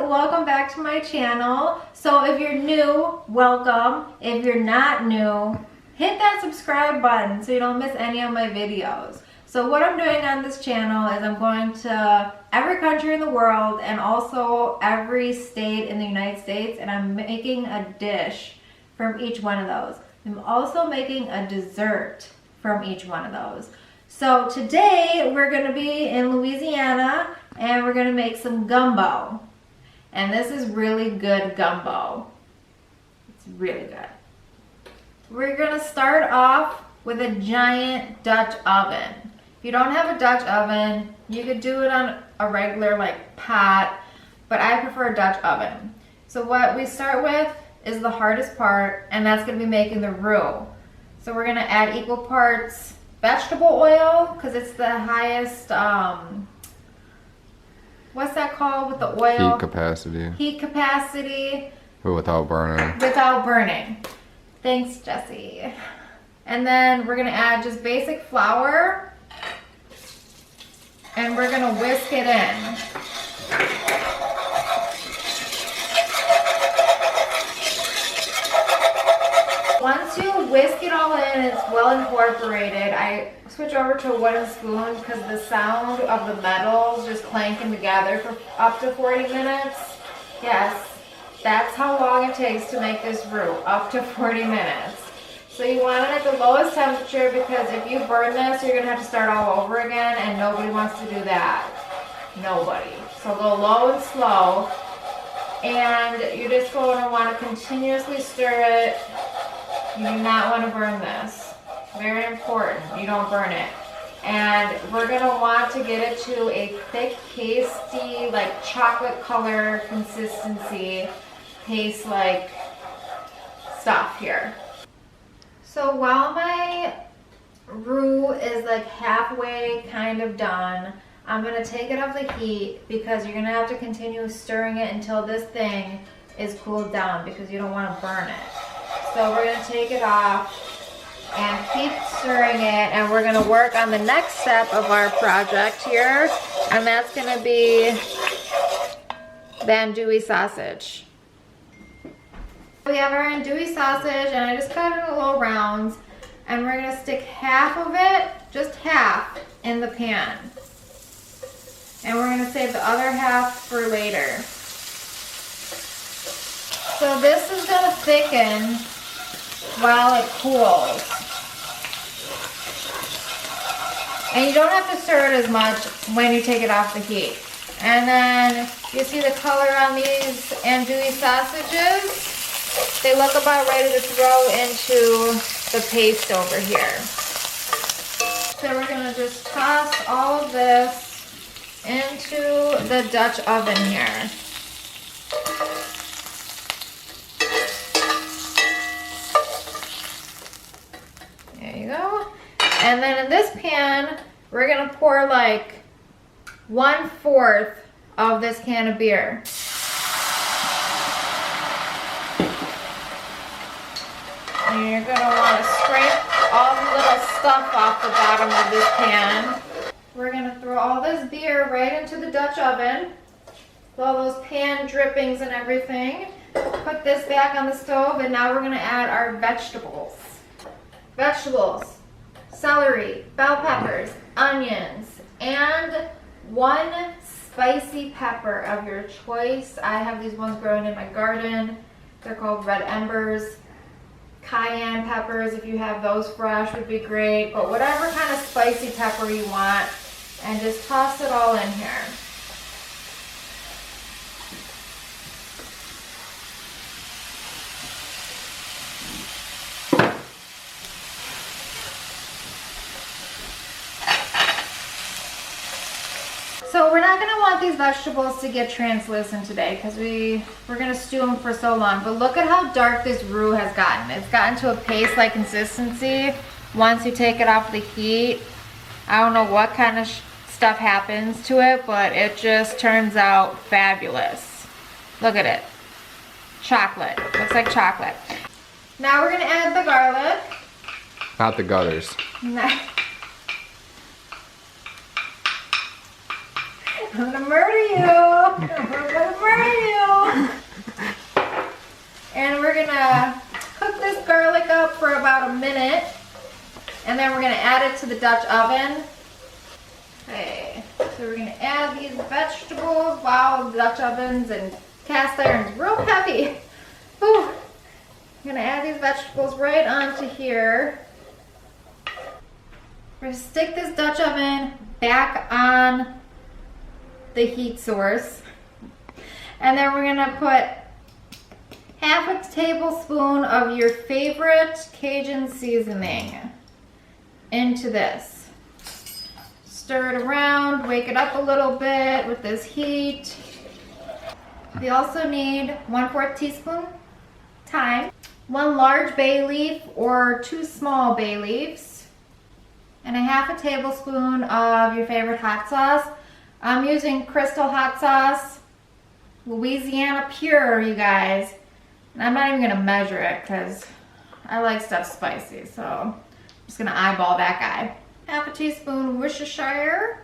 welcome back to my channel. So if you're new, welcome. If you're not new, hit that subscribe button so you don't miss any of my videos. So what I'm doing on this channel is I'm going to every country in the world and also every state in the United States, and I'm making a dish from each one of those. I'm also making a dessert from each one of those. So today we're going to be in Louisiana and we're going to make some gumbo. And this is really good gumbo. It's really good. We're going to start off with a giant Dutch oven. If you don't have a Dutch oven, you could do it on a regular pot, but I prefer a Dutch oven. So what we start with is the hardest part, and that's going to be making the roux. So we're going to add equal parts vegetable oil, because it's the highest, what's that called with the oil? Heat capacity. Heat capacity. But without burning. Without burning. Thanks, Jesse. And then we're going to add just basic flour, and we're going to whisk it in. Once you whisk it all in and it's well incorporated, I switch over to a wooden spoon because the sound of the metals just clanking together for up to 40 minutes. Yes, that's how long it takes to make this roux, up to 40 minutes. So you want it at the lowest temperature, because if you burn this, you're going to have to start all over again, and nobody wants to do that. Nobody. So go low and slow, and you're just going to want to continuously stir it. You do not want to burn this. Very important, you don't burn it. And we're going to want to get it to a thick, pasty, like chocolate color consistency, paste-like stuff here. So while my roux is like halfway kind of done, I'm going to take it off the heat, because you're going to have to continue stirring it until this thing is cooled down, because you don't want to burn it. So we're going to take it off and keep stirring it, and we're going to work on the next step of our project here, and that's going to be the andouille sausage. We have our andouille sausage, and I just cut it in little rounds, and we're going to stick half of it, just half, in the pan. And we're going to save the other half for later. So this is going to thicken while it cools. And you don't have to stir it as much when you take it off the heat. And then you see the color on these andouille sausages? They look about ready to throw into the paste over here. So we're going to just toss all of this into the Dutch oven here. There you go. And then in this pan, we're going to pour like 1/4 of this can of beer. And you're going to want to scrape all the little stuff off the bottom of this pan. We're going to throw all this beer right into the Dutch oven. With all those pan drippings and everything. Put this back on the stove, and now we're going to add our vegetables. Vegetables, celery, bell peppers, onions, and 1 spicy pepper of your choice. I have these ones growing in my garden. They're called red embers. Cayenne peppers, if you have those fresh, would be great, but whatever kind of spicy pepper you want, and just toss it all in here. So we're not going to want these vegetables to get translucent today, because we're going to stew them for so long. But look at how dark this roux has gotten. It's gotten to a paste-like consistency once you take it off the heat. I don't know what kind of stuff happens to it, but it just turns out fabulous. Look at it. Chocolate. Looks like chocolate. Now we're going to add the garlic. Not the gutters. I'm gonna murder you. I'm gonna murder you. add it to the Dutch oven. Okay, so we're gonna add these vegetables. Wow, the Dutch ovens and cast iron's real heavy. Whew. I'm gonna add these vegetables right onto here. We're gonna stick this Dutch oven back on the heat source. And then we're gonna put half a tablespoon of your favorite Cajun seasoning into this. Stir it around, wake it up a little bit with this heat. We also need 1/4 teaspoon thyme, 1 large bay leaf or 2 small bay leaves, and a half a tablespoon of your favorite hot sauce. I'm using Crystal hot sauce, Louisiana pure, you guys. And I'm not even gonna measure it because I like stuff spicy, so I'm just gonna eyeball that guy. Half a teaspoon Worcestershire.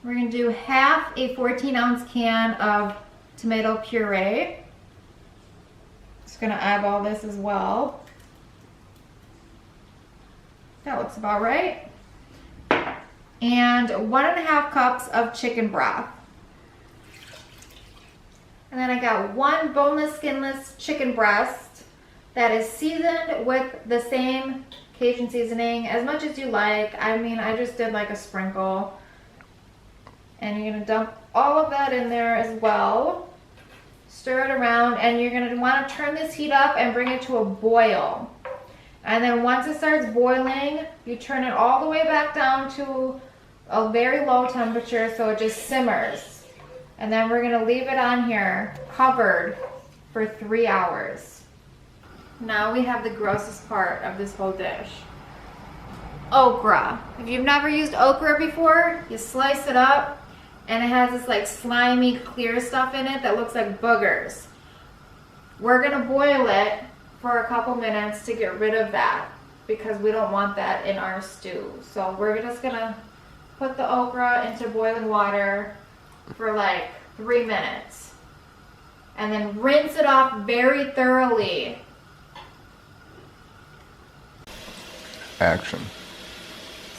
We're gonna do half a 14-ounce can of tomato puree. Just gonna eyeball this as well. That looks about right. And 1.5 cups of chicken broth. And then I got 1 boneless, skinless chicken breast that is seasoned with the same Cajun seasoning, as much as you like. I mean, I just did like a sprinkle. And you're gonna dump all of that in there as well. Stir it around, and you're gonna wanna turn this heat up and bring it to a boil. And then once it starts boiling, you turn it all the way back down to a very low temperature so it just simmers. And then we're gonna leave it on here covered for 3 hours. Now we have the grossest part of this whole dish. Okra. If you've never used okra before, you slice it up and it has this like slimy clear stuff in it that looks like boogers. We're gonna boil it for a couple minutes to get rid of that because we don't want that in our stew. So we're just gonna put the okra into boiling water for like 3 minutes and then rinse it off very thoroughly. Action.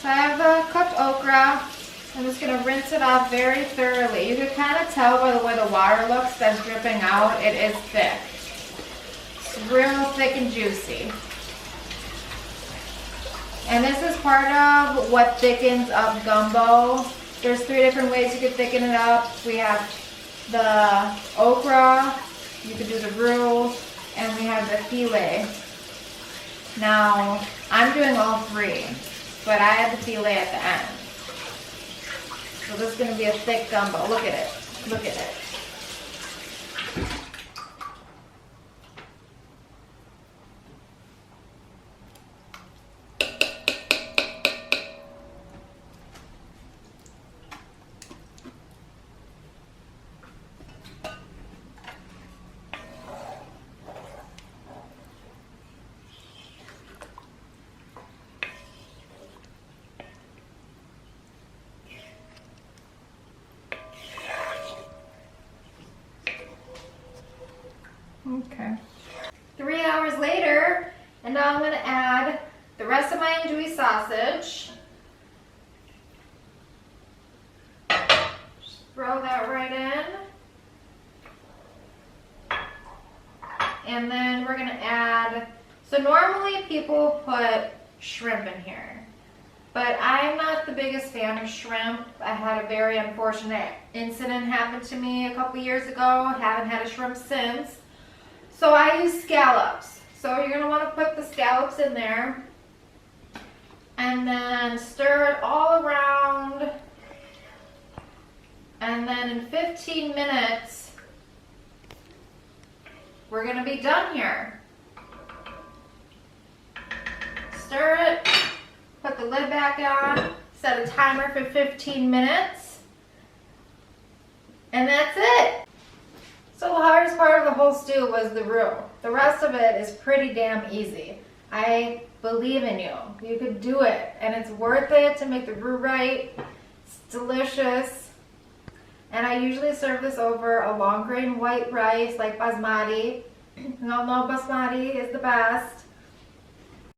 So I have the cooked okra. I'm just gonna rinse it off very thoroughly. You can kind of tell by the way the water looks that's dripping out. It is thick. It's real thick and juicy. And this is part of what thickens up gumbo. There's 3 different ways you could thicken it up. We have the okra, you could do the roux, and we have the filet. Now, I'm doing all 3, but I had the filet at the end. So this is going to be a thick gumbo. Look at it. Look at it. Okay. 3 hours later, and now I'm going to add the rest of my andouille sausage. Just throw that right in. And then we're going to add, so normally people put shrimp in here, but I'm not the biggest fan of shrimp. I had a very unfortunate incident happen to me a couple years ago. Haven't had a shrimp since. So I use scallops. So you're going to want to put the scallops in there and then stir it all around. And then in 15 minutes, we're going to be done here. Stir it, put the lid back on, set a timer for 15 minutes, and that's it. So the hardest part of the whole stew was the roux. The rest of it is pretty damn easy. I believe in you. You could do it, and it's worth it to make the roux right. It's delicious. And I usually serve this over a long grain white rice like basmati. We all know basmati is the best.